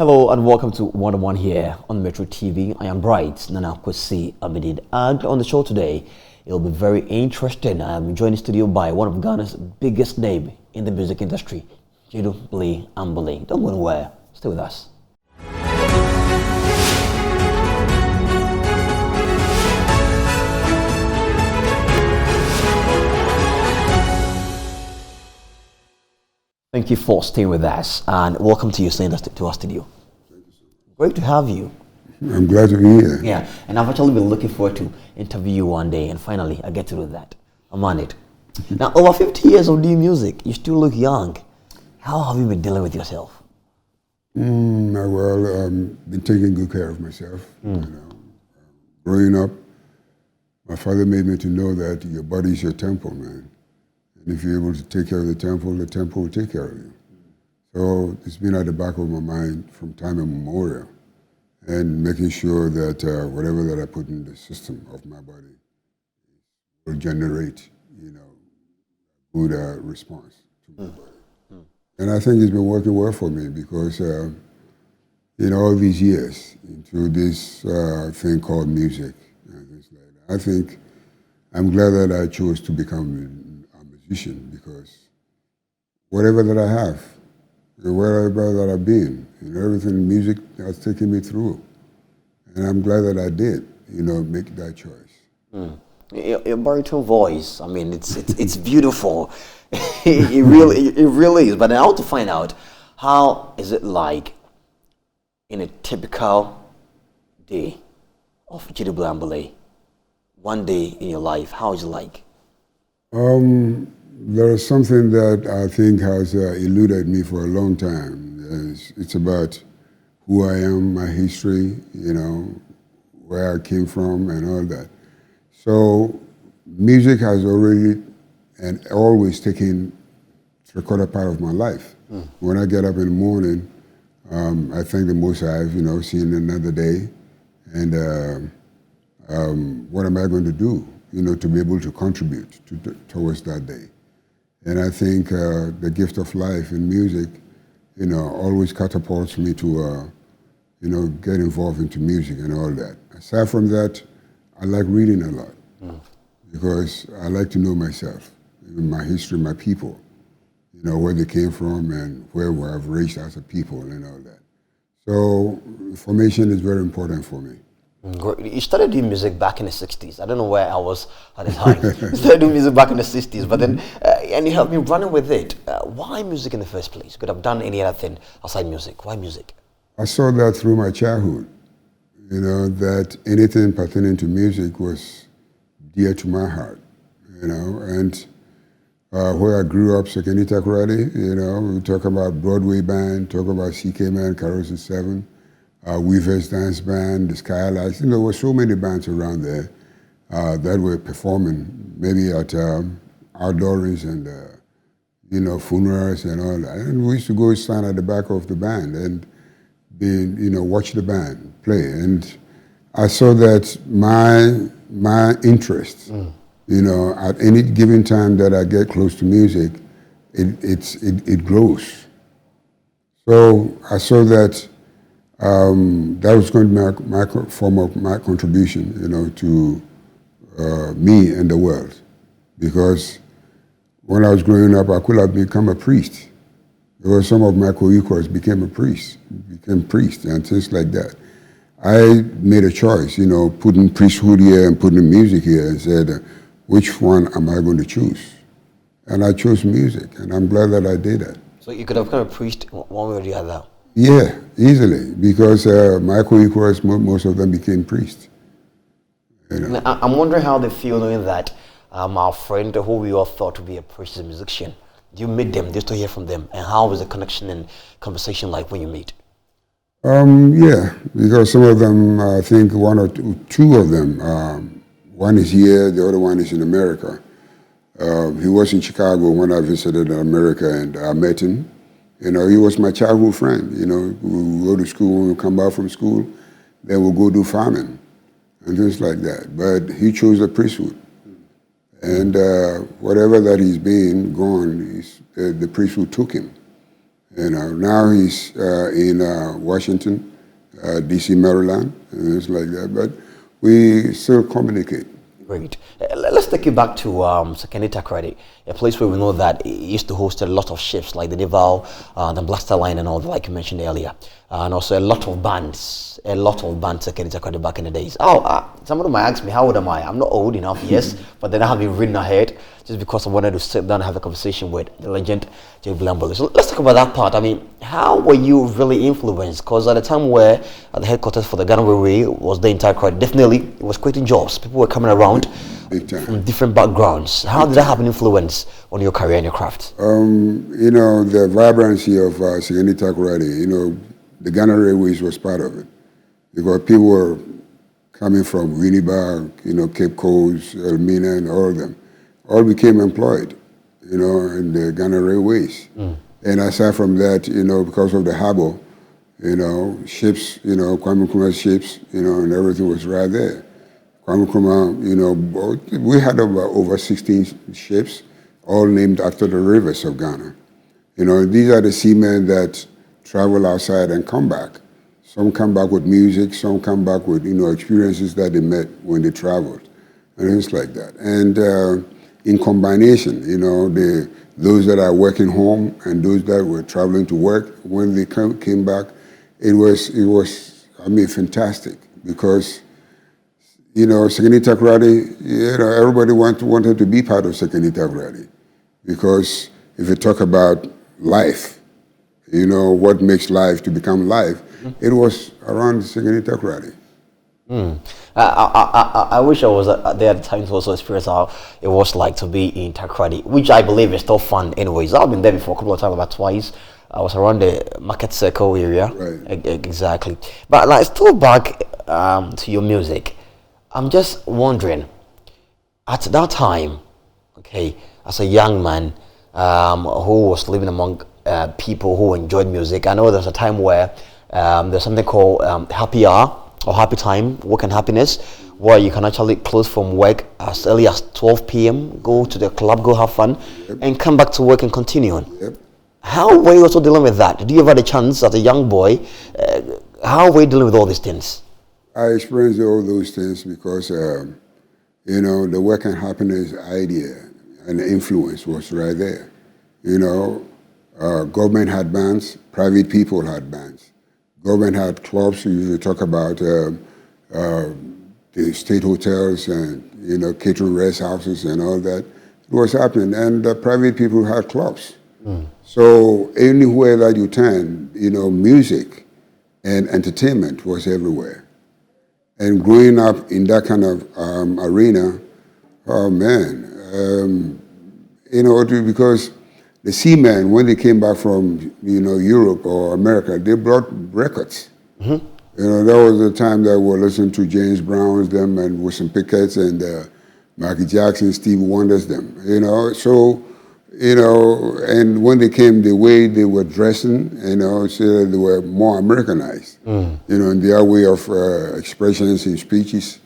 Hello and welcome to One on One here on Metro TV. I am Bright Nana Kwesi Abedin, and on the show today, it'll be very interesting. I am joined in studio by one of Ghana's biggest name in the music industry, Gyedu-Blay Ambolley. Don't go anywhere. Stay with us. Thank you for staying with us, and welcome to you to our studio. Great to have you. I'm glad to be here. Yeah, and I've actually been looking forward to interview you one day, and finally I get to do that. I'm on it. Now, over 50 years of doing music, you still look young. How have you been dealing with yourself? Been taking good care of myself. Growing up, my father made me to know that your body is your temple, man. And if you're able to take care of the temple will take care of you. So it's been at the back of my mind from time immemorial, and making sure that whatever that I put in the system of my body will generate, good response to my body. And I think it's been working well for me because, all these years into this thing called music and things like that, I think I'm glad that I chose to become because whatever that I have, wherever that I've been, everything music has taken me through, and I'm glad that I did, make that choice. Your baritone voice, I mean, it's beautiful. it really is. But I want to find out, how is it like in a typical day of Gyedu-Blay Ambolley? One day in your life, how is it like? There is something that I think has eluded me for a long time. It's about who I am, my history, where I came from and all that. So music has already and always taken three-quarter part of my life. When I get up in the morning, I thank the Most High, seeing another day, and what am I going to do, to be able to contribute towards that day. And I think the gift of life in music, always catapults me to, get involved into music and all that. Aside from that, I like reading a lot because I like to know myself, my history, my people, where they came from and where I've raised as a people and all that. So information is very important for me. You started doing music back in the 60s. I don't know where I was at the time. You started doing music back in the 60s, but then, and you have been running with it. Why music in the first place? You could have done any other thing outside music. Why music? I saw that through my childhood, that anything pertaining to music was dear to my heart, and where I grew up, Sekenita Kuradi, we talk about Broadway band, talk about CK Man, Carousel 7, Weaver's Dance Band, the Skylights. There were so many bands around there that were performing, maybe at outdoorings and funerals and all that. And we used to go stand at the back of the band and watch the band play. And I saw that my interest, at any given time that I get close to music, it grows. So I saw that. That was going to be my form of my contribution, to me and the world. Because when I was growing up, I could have become a priest. Because some of my co-equals became priests and things like that. I made a choice, putting priesthood here and putting music here, and said, which one am I going to choose? And I chose music, and I'm glad that I did that. So you could have become a priest one way or the other? Yeah, easily, because my co-equals, most of them became priests. I'm wondering how they feel knowing that our friend who we all thought to be a priest is a musician. You meet them, just to hear from them, and how was the connection and conversation like when you meet? Yeah, because some of them, I think one or two of them, one is here, the other one is in America. He was in Chicago when I visited America, and I met him. He was my childhood friend. We go to school, when we come back from school, then we'll go do farming and things like that. But he chose the priesthood. And whatever that he's been gone, the priesthood took him. Now he's in Washington, D.C., Maryland, and it's like that. But we still communicate. Great. Let's take you back to Sekenita Credit, a place where we know that it used to host a lot of ships like the Naval, the Blaster Line and all that, like you mentioned earlier. And also a lot of bands Sekenita Credit back in the days. Somebody might ask me, how old am I? I'm not old enough, yes, but then I have been reading ahead just because I wanted to sit down and have a conversation with the legend, Gyedu-Blay Ambolley. So let's talk about that part. I mean, how were you really influenced? Because at the time where the headquarters for the Ghana Railway was the entire credit, definitely it was creating jobs. People were coming around from different backgrounds. How did that have an influence on your career and your craft? The vibrancy of Sekenita Credit, the Ghana Railways was part of it. Because people were coming from Winnipeg, Cape Coast, Elmina, and all of them, all became employed, in the Ghana Railways. And aside from that, because of the harbor, ships, Kwame Nkrumah's ships, and everything was right there. Kwame Nkrumah, we had over 16 ships, all named after the rivers of Ghana. These are the seamen that travel outside and come back. Some come back with music, some come back with, experiences that they met when they traveled. And it's like that. And in combination, those that are working home and those that were traveling to work, when they came back, it was fantastic because, Sekenita Credit, everybody wanted to be part of Sekenita Credit because if you talk about life, what makes life to become life, it was around Sekenita Credit. I wish I was there at the time to also experience how it was like to be in Takrady, which I believe is still fun anyways. I've been there before a couple of times, about twice. I was around the Market Circle area. Right. Exactly. But like, still back to your music, I'm just wondering, at that time, okay, as a young man who was living among people who enjoyed music, I know there's a time where there's something called happy hour or happy time, work and happiness, where you can actually close from work as early as 12 p.m., go to the club, go have fun, and come back to work and continue on. Yep. How were you also dealing with that? Did you ever have a chance as a young boy? How were you dealing with all these things? I experienced all those things because, the work and happiness idea and the influence was right there. Government had bands, private people had bands. Government had clubs. You talk about the state hotels and catering rest houses and all that. It was happening, and the private people had clubs. So anywhere that you turn, music and entertainment was everywhere. And growing up in that kind of arena, oh man, because the seamen, when they came back from Europe or America, they brought records. That was the time that we were listening to James Brown's them and Wilson Pickett's and Michael Jackson, Stevie Wonder's them. And when they came, the way they were dressing, so they were more Americanized. In their way of expressions in speeches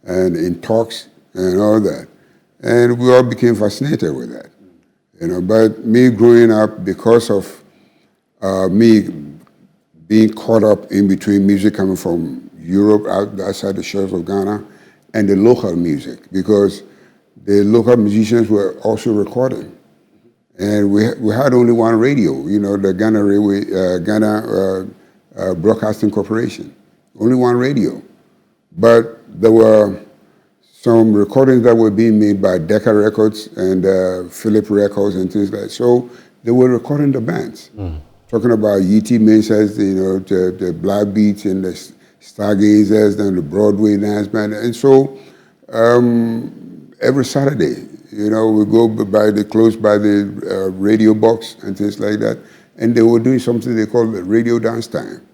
and in talks and all that. And we all became fascinated with that. But me growing up, because of me being caught up in between music coming from Europe, outside the shores of Ghana, and the local music, because the local musicians were also recording. And we had only one radio, the Ghana Railway, Ghana Broadcasting Corporation, only one radio. But there were some recordings that were being made by Decca Records and Philip Records and things like that. So they were recording the bands, talking about E.T. Mensah's, the Black Beats and the Stargazers and the Broadway Dance Band. And so every Saturday, we go close by the radio box and things like that. And they were doing something they call the radio dance time.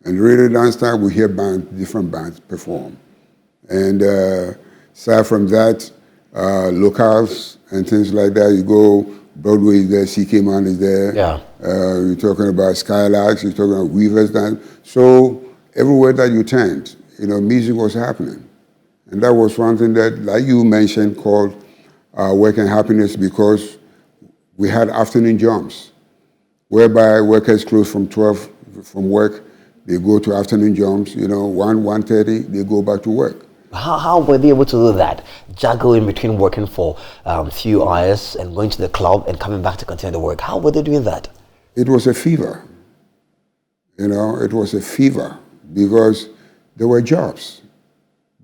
And radio dance time, we hear different bands perform. And aside from that, locals and things like that, you go, Broadway is there, CK Man is there. Yeah. You're talking about Skylarks, you're talking about Weavers Dance. So everywhere that you turned, music was happening. And that was one thing that, like you mentioned, called work and happiness, because we had afternoon jumps. whereby workers close from 12 from work, they go to afternoon jumps, 1:30, they go back to work. How were they able to do that? Juggle in between working for few hours and going to the club and coming back to continue the work. How were they doing that? It was a fever. It was a fever because there were jobs.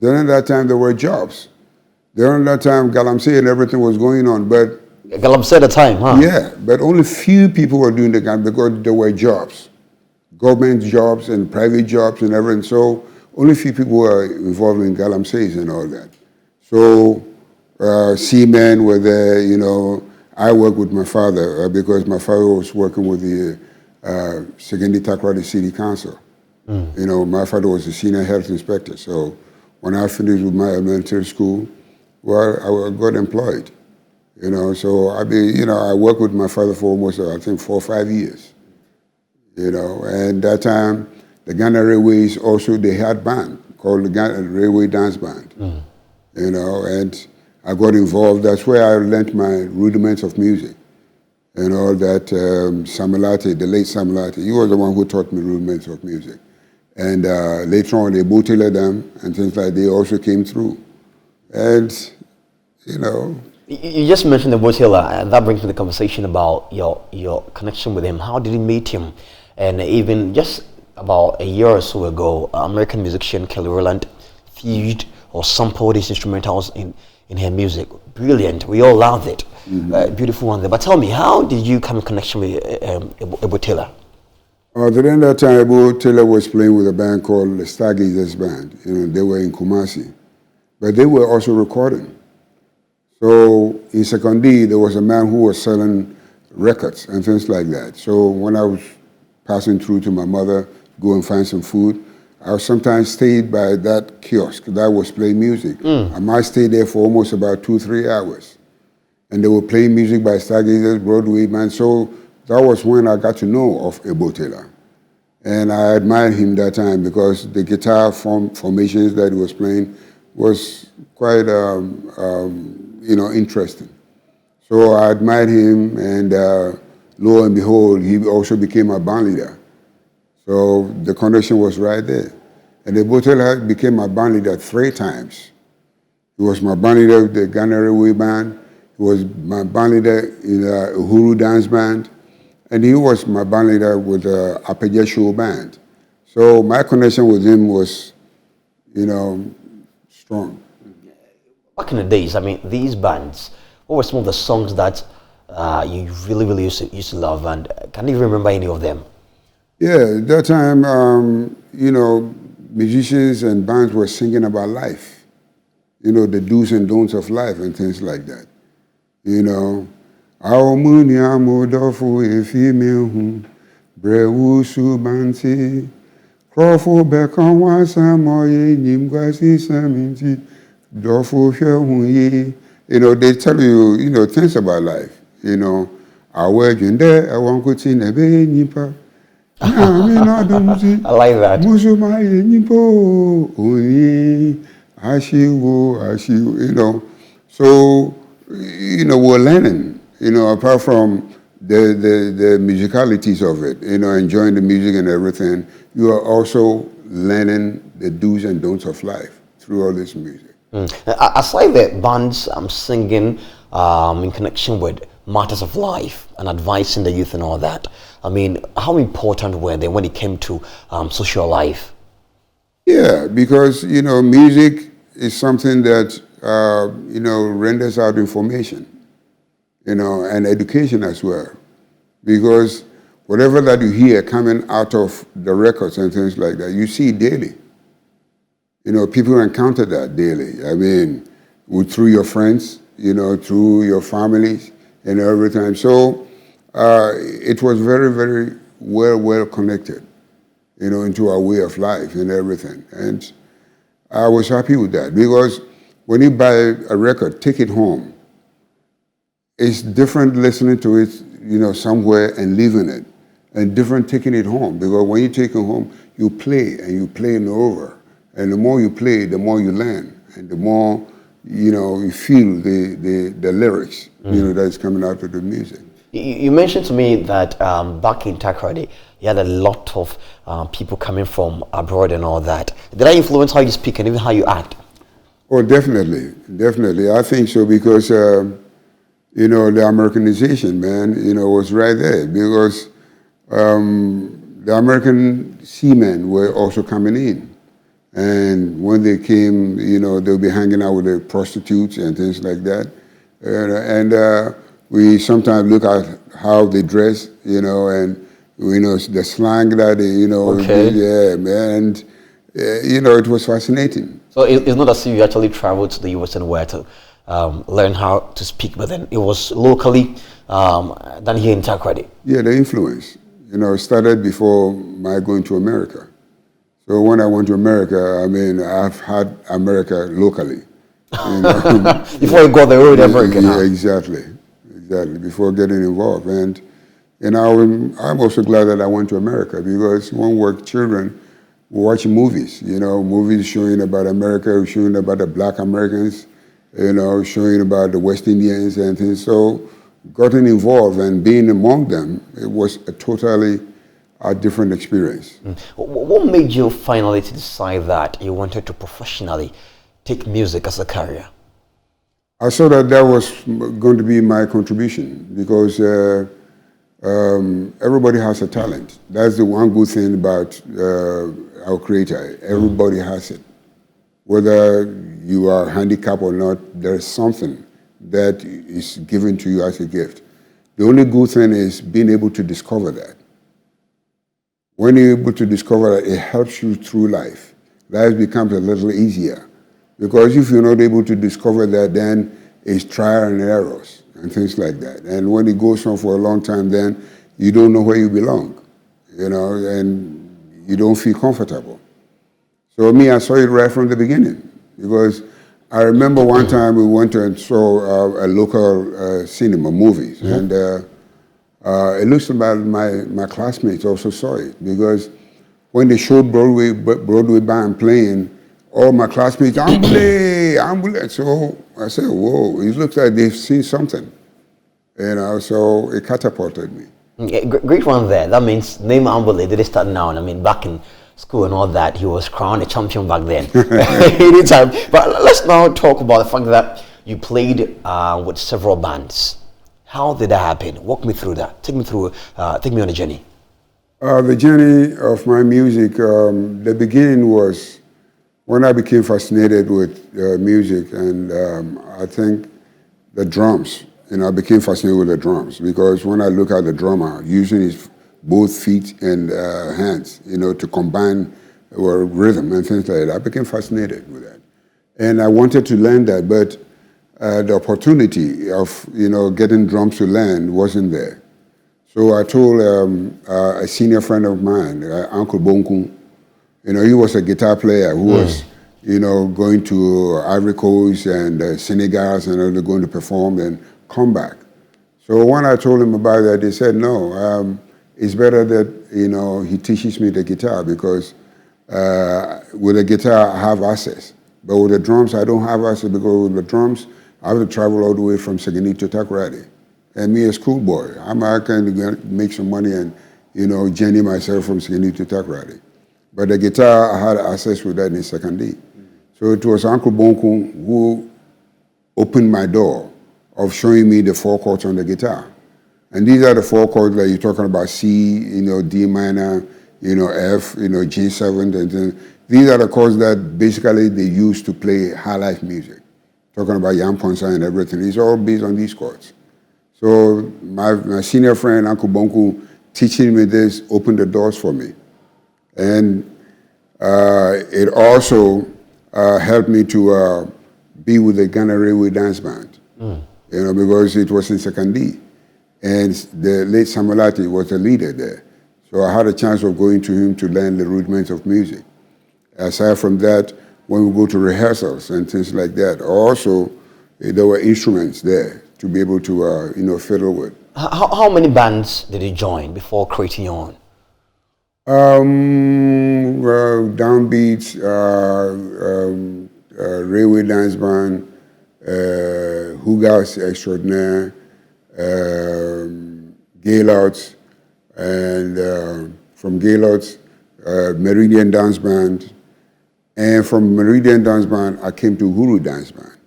During that time, there were jobs. During that time, Galamsey and everything was going on, but Galamsey at the time, huh? yeah, but only few people were doing the game because there were jobs, government jobs and private jobs and everything. So only few people were involved in Galamseys and all that. So seamen were there. I worked with my father because my father was working with the Segendi Takoradi City Council. My father was a senior health inspector. So when I finished with my elementary school, well, I got employed. So I worked with my father for almost, I think, 4 or 5 years. And that time, the Ghana Railways also, they had band called the Ghana Railway Dance Band. And I got involved. That's where I learned my rudiments of music. And all that, Samilate, the late Samilate, he was the one who taught me rudiments of music. And later on, they bootlegged them and things like that. They also came through. And, You just mentioned the Botila, and that brings me to the conversation about your connection with him. How did you meet him? And even just about a year or so ago, American musician Kelly Rowland fused or sampled these instrumentals in her music. Brilliant. We all loved it. Beautiful one there. But tell me, how did you come in connection with Botila? During that time, Botila was playing with a band called the Stargazers Band. They were in Kumasi. But they were also recording. So in Sekondi, there was a man who was selling records and things like that. So when I was passing through to my mother, go and find some food, I sometimes stayed by that kiosk that was playing music. I might stay there for almost about 2-3 hours. And they were playing music by Stargazers, Broadway band. So that was when I got to know of Ebotela. And I admired him that time because the guitar formations that he was playing was quite interesting. So I admired him, and lo and behold, he also became a band leader. So the connection was right there. And the Botela became my band leader 3 times. He was my band leader with the Ghana Railway Band. He was my band leader in the Uhuru Dance Band. And he was my band leader with the Apeja Show Band. So my connection with him was, strong. Back in the days, these bands, what were some of the songs that you really, really used to love, and can you remember any of them? Yeah, that time, musicians and bands were singing about life, the do's and don'ts of life and things like that. Aomuni amodofu efimehu brewu subanti krofo bekan wasa moye nyimgwasi saminti dofu hwehunye. They tell you, things about life. Awe junde awonkuti nebe nipa. I like that. Musumaye nipo oyi ashiwo. So we're learning. Apart from the musicalities of it, enjoying the music and everything, you are also learning the do's and don'ts of life through all this music. Aside the bands singing in connection with matters of life and advising the youth and all that, how important were they when it came to social life? Yeah, because, music is something that, renders out information. And education as well. Because whatever that you hear coming out of the records and things like that, you see daily. People encounter that daily. Through your friends, through your families and everything. So it was very, very well connected, into our way of life and everything. And I was happy with that because when you buy a record, take it home. It's different listening to it, somewhere and leaving it, and different taking it home. Because when you take it home, you play and you play it over. And the more you play, the more you learn, and the more you feel the lyrics, that is coming out of the music. You mentioned to me that back in Takoradi, you had a lot of people coming from abroad and all that. Did that influence how you speak and even how you act? Oh, definitely, definitely. I think so because the Americanization, man, was right there because the American seamen were also coming in. And when they came, they'll be hanging out with the prostitutes and things like that. And we sometimes look at how they dress, and, the slang that they, Okay. yeah, man. And, it was fascinating. So it's not as if you actually traveled to the US and where to learn how to speak, but then it was locally done here in Takoradi. Yeah, the influence, started before my going to America. So when I went to America, I mean, I've had America locally. Before you got the road American. Yeah, exactly, before getting involved. And I'm also glad that I went to America because when we were children, we watch movies, movies showing about America, showing about the black Americans, showing about the West Indians and things. So getting involved and being among them, it was a totally different experience. What made you finally to decide that you wanted to professionally take music as a career? I saw that was going to be my contribution because everybody has a talent. That's the one good thing about our Creator. Everybody has it. Whether you are handicapped or not, there's something that is given to you as a gift. The only good thing is being able to discover that. When you're able to discover that, it helps you through life. Life becomes a little easier. Because if you're not able to discover that, then it's trial and errors and things like that. And when it goes on for a long time, then you don't know where you belong, and you don't feel comfortable. So me, I saw it right from the beginning because I remember one time we went and saw a local cinema movies, and it looks like my classmates also saw it because when they showed Broadway band playing, all my classmates, Ambolley, Ambolley. So I said, whoa, it looks like they've seen something. So it catapulted me. Yeah, great one there. That means name Ambolley did it start now? I mean, back in school and all that, he was crowned a champion back then. Anytime. But let's now talk about the fact that you played with several bands. How did that happen? Walk me through that. Take me on a journey. The journey of my music, the beginning was when I became fascinated with music, and I think the drums. I became fascinated with the drums because when I look at the drummer using his both feet and hands, to combine rhythm and things like that, I became fascinated with that. And I wanted to learn that, but the opportunity of, getting drums to learn wasn't there. So I told a senior friend of mine, Uncle Bonku, he was a guitar player who was, going to Ivory Coast and Senegal and going to perform and come back. So when I told him about that, they said, no, it's better that, he teaches me the guitar because with the guitar I have access. But with the drums, I don't have access because with the drums, I have to travel all the way from Sagini to Takoradi. And me, a schoolboy, I'm going to make some money and, journey myself from Sagini to Takoradi. But the guitar, I had access with that in Sekandi. So it was Uncle Bonku who opened my door of showing me the four chords on the guitar. And these are the four chords that you're talking about: C, D minor, F, G7. And these are the chords that basically they use to play high life music. Talking about Yam Ponsa and everything. It's all based on these chords. So my senior friend, Uncle Bonku, teaching me this opened the doors for me. And it also helped me to be with the Ghana Railway Dance Band, because it was in Sekandi. And the late Samolati was the leader there. So I had a chance of going to him to learn the rudiments of music. Aside from that, when we go to rehearsals and things like that, also there were instruments there to be able to fiddle with. How many bands did you join before creating your own? Downbeats, Railway Dance Band, Hugas Extraordinaire, Gaylords, and from Gaylords, Meridian Dance Band, and from Meridian Dance Band, I came to Huru Dance Band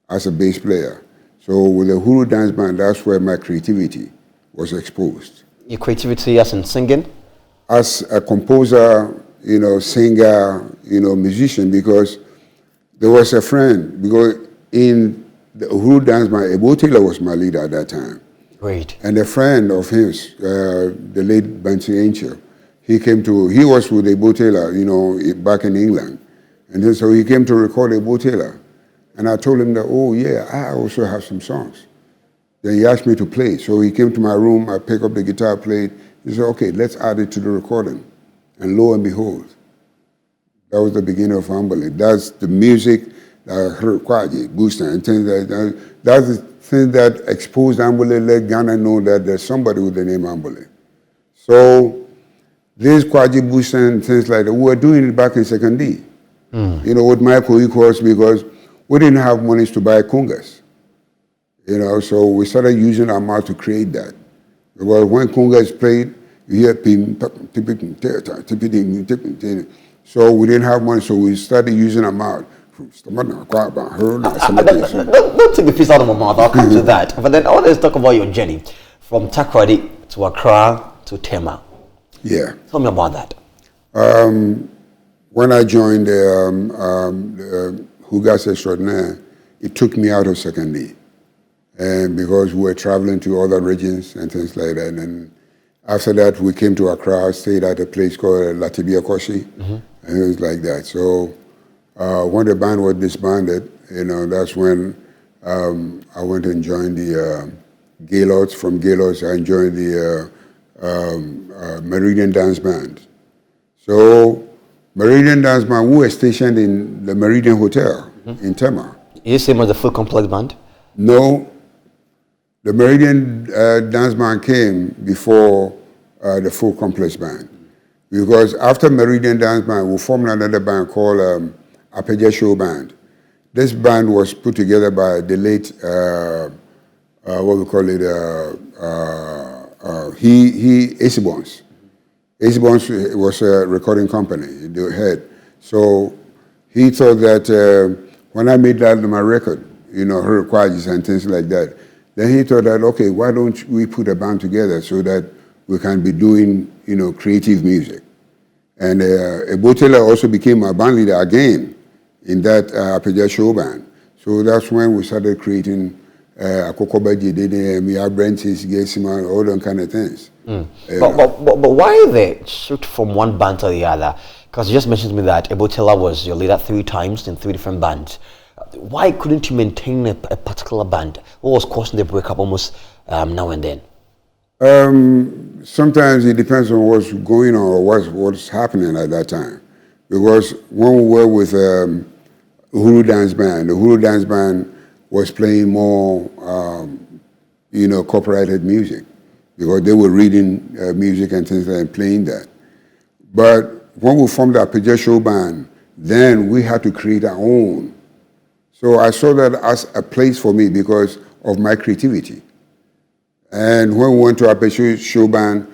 as a bass player. So with the Huru Dance Band, that's where my creativity was exposed. Your creativity as in singing? As a composer, singer, musician, because there was a friend, because in the Huru Dance Band, Ebo Taylor was my leader at that time. Great. And a friend of his, the late Benson Angel, he was with Ebo Taylor, back in England. And then so he came to record Ebo Taylor. And I told him that, oh yeah, I also have some songs. Then he asked me to play. So he came to my room, I picked up the guitar, played. He said, okay, let's add it to the recording. And lo and behold, that was the beginning of Ambolley. That's the music that I heard, Kwaji, Booster, and things like that. That's the thing that exposed Ambolley, let Ghana know that there's somebody with the name Ambolley. So this Kwaji Booster and things like that, we were doing it back in second D. With Michael Equals, because we didn't have money to buy congas. So we started using our mouth to create that. Because when congas played, you hear pim, so we didn't have money, so we started using our mouth. Don't take the piece out of my mouth, I'll come to that. But then I want to talk about your journey from Takoradi to Accra to Tema. Yeah. Tell me about that. When I joined the Hugas Extraordinaire, it took me out of second D. And because we were traveling to other regions and things like that. And after that, we came to Accra, stayed at a place called Latibia Koshi, and it was like that. So when the band was disbanded, that's when I went and joined the Gaylords. From Gaylords, I joined the Meridian Dance Band. So Meridian Dance Band, we were stationed in the Meridian Hotel in Tema. Is it same as the full complex band? No. The Meridian Dance Band came before the full complex band. Because after Meridian Dance Band, we formed another band called Apeja Show Band. This band was put together by the late, AC Bones. AC Bones was a recording company, the head. So he thought that when I made that my record, her requirements and things like that, then he thought that, okay, why don't we put a band together so that we can be doing, creative music. And Ebo Taylor also became a band leader again in that Apeja Show Band. So that's when we started creating Akokoba Jidede, Mia Brentis, Gesima, all those kind of things. But why the shift from one band to the other? Because you just mentioned to me that Ebo Taylor was your leader 3 times in 3 different bands. Why couldn't you maintain a particular band? What was causing the breakup almost now and then? Sometimes it depends on what's going on or what's happening at that time. Because when we were with Huru Dance Band, the Huru Dance Band was playing more, copyrighted music. Because they were reading music and things like that and playing that. But when we formed the Apeja Show Band, then we had to create our own. So I saw that as a place for me because of my creativity. And when we went to Apeja Show Band,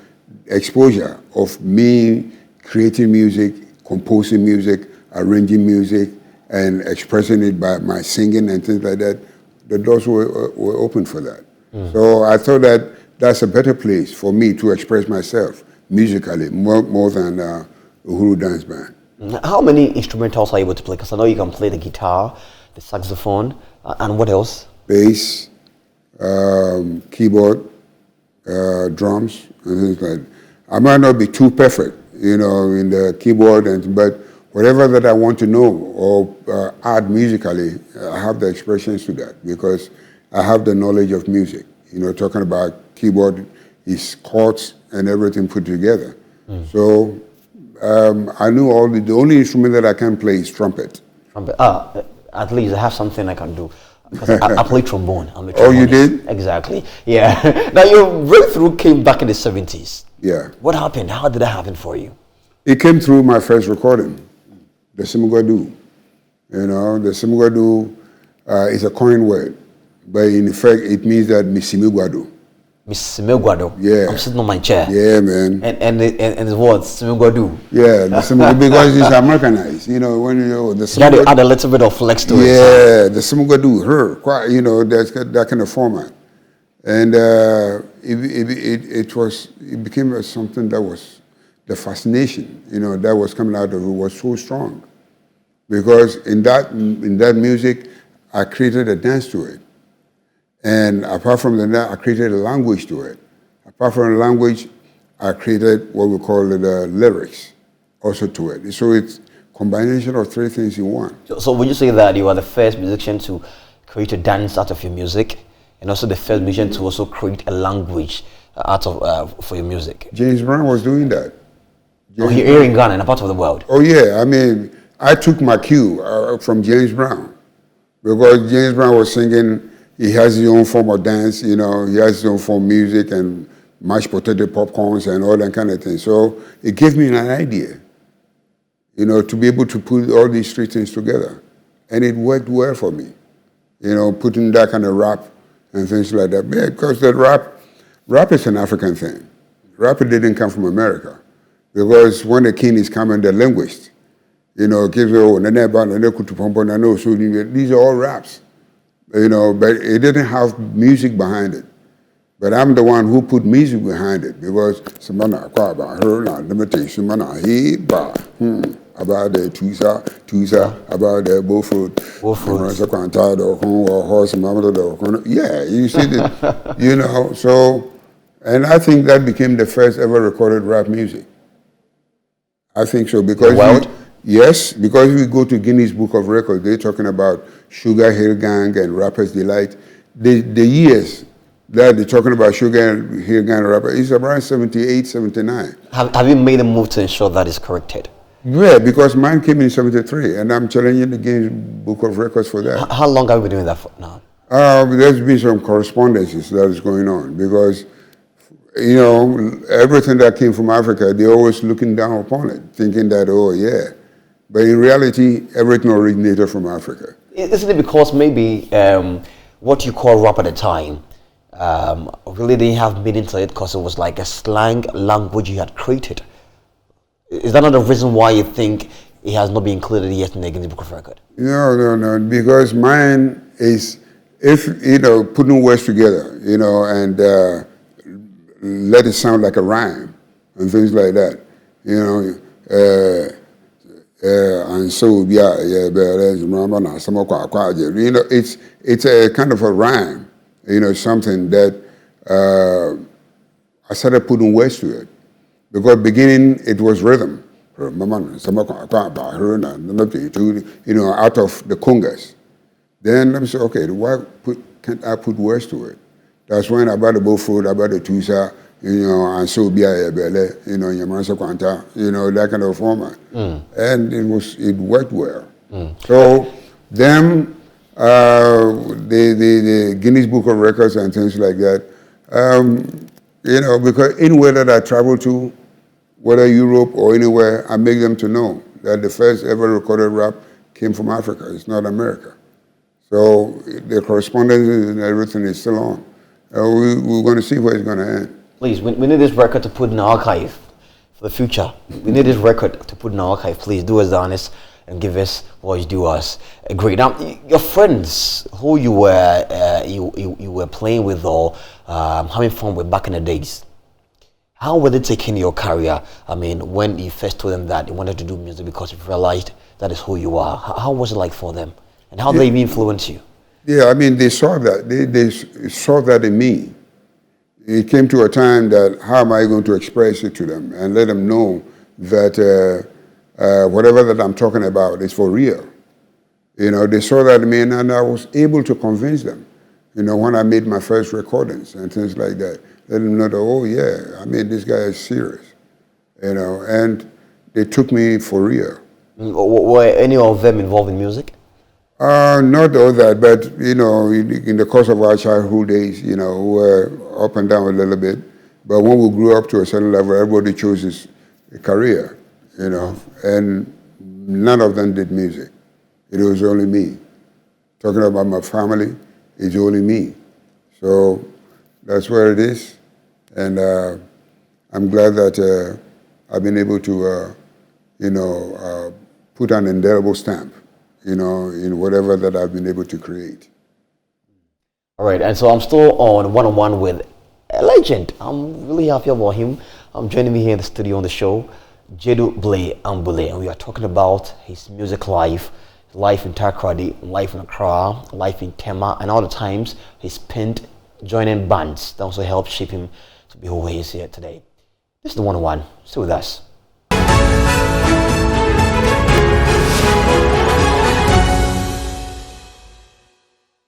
exposure of me creating music, composing music, arranging music, and expressing it by my singing and things like that, the doors were open for that. So I thought that that's a better place for me to express myself musically, more than Uhuru Dance Band. How many instrumentals are you able to play? Because I know you can play the guitar, the saxophone, and what else? Bass, keyboard, drums, and things like that. I might not be too perfect, in the keyboard, but whatever that I want to know or add musically, I have the expressions to that because I have the knowledge of music. Talking about keyboard, is chords and everything put together. So I knew the only instrument that I can play is trumpet. Trumpet. At least I have something I can do. Because I play trombone. I'm a trombonist. Oh, you did? Exactly. Yeah. Now your breakthrough came back in the 70s. Yeah. What happened? How did that happen for you? It came through my first recording, the Simugadu. The Simugadu is a coin word, but in effect it means that Misimugadu. Miss Simegwado. Yeah. I'm sitting on my chair. Yeah, man. And it's what Simegwado. Yeah, because it's Americanized. You know, when the You got to add a little bit of flex to it. Yeah, the Simegwado, her, quite, you know, that's that kind of format. And it became something that was the fascination, you know, that was coming out of it was so strong. Because in that music, I created a dance to it. And apart from that, I created a language to it. Apart from the language, I created what we call the lyrics also to it. So it's combination of three things in one. So would you say that you are the first musician to create a dance out of your music, and also the first musician to also create a language out of for your music? James Brown was doing that. Here in Ghana, in a part of the world. Oh yeah, I mean, I took my cue from James Brown, because James Brown was singing. He has his own form of dance, you know. He has his own form of music and mashed potato popcorns and all that kind of thing. So it gave me an idea, you know, to be able to put all these three things together, and it worked well for me, you know, putting that kind of rap and things like that. Yeah, because the rap is an African thing. Rap didn't come from America, because when the king is coming, the linguist, you know, gives these are all raps. You know, but it didn't have music behind it. But I'm the one who put music behind it, because about the Tusa, about the bullfruit, horse, yeah, you see the, you know, so, and I think that became the first ever recorded rap music. I think so, because yes, because we go to Guinness Book of Records, they're talking about Sugar Hill Gang and Rappers Delight. The years that they're talking about Sugar Hill Gang and Rappers is around 78, 79. Have you made a move to ensure that is corrected? Yeah, because mine came in 73, and I'm challenging the Guinness Book of Records for that. How long have you been doing that for now? There's been some correspondences that is going on, because you know, everything that came from Africa, they're always looking down upon it, thinking that, oh yeah. But in reality, everything originated from Africa. Isn't it because maybe what you call rap at the time really didn't have meaning to it, because it was like a slang language you had created? Is that not the reason why you think it has not been included yet in the Guinness Book of Record? No, because mine is, if, you know, putting words together, you know, and let it sound like a rhyme and things like that, you know, and so you know, it's a kind of a rhyme, you know, something that I started putting words to it, because beginning it was rhythm, you know, out of the congas. Then let me say, okay, can't I put words to it? That's when about the bullfruit, about the tusa, you know, and so you know, you know, that kind of format. And it worked well. So then the Guinness Book of Records and things like that, you know, because anywhere that I travel to, whether Europe or anywhere, I make them to know that the first ever recorded rap came from Africa. It's not America. So the correspondence and everything is still on. We're going to see where it's going to end. Please, we need this record to put in our archive for the future. We need this record to put in our archive. Please do us the honest and give us what you do us. Great. Now, your friends who you were playing with or having fun with back in the days, how were they taking your career? I mean, when you first told them that you wanted to do music because you realized that is who you are, how was it like for them? And how did they influence you? Yeah, I mean, they saw that. They saw that in me. It came to a time that how am I going to express it to them and let them know that whatever that I'm talking about is for real. You know, they saw that in me, and I was able to convince them. You know, when I made my first recordings and things like that, let them know that, oh yeah, I mean, this guy is serious. You know, and they took me for real. Were any of them involved in music? Not all that, but, you know, in the course of our childhood days, you know, we were up and down a little bit. But when we grew up to a certain level, everybody chose his career, you know, and none of them did music. It was only me. Talking about my family, it's only me. So That's where it is. And I'm glad that I've been able to, put an indelible stamp, in whatever that I've been able to create. All right, and so I'm still on one-on-one with a legend. I'm really happy about him. Joining me here in the studio on the show, Gyedu-Blay Ambolley, and we are talking about his music life in Takoradi, life in Accra, life in Tema, and all the times he spent joining bands that also helped shape him to be who he is here today. This is the one-on-one. Stay with us.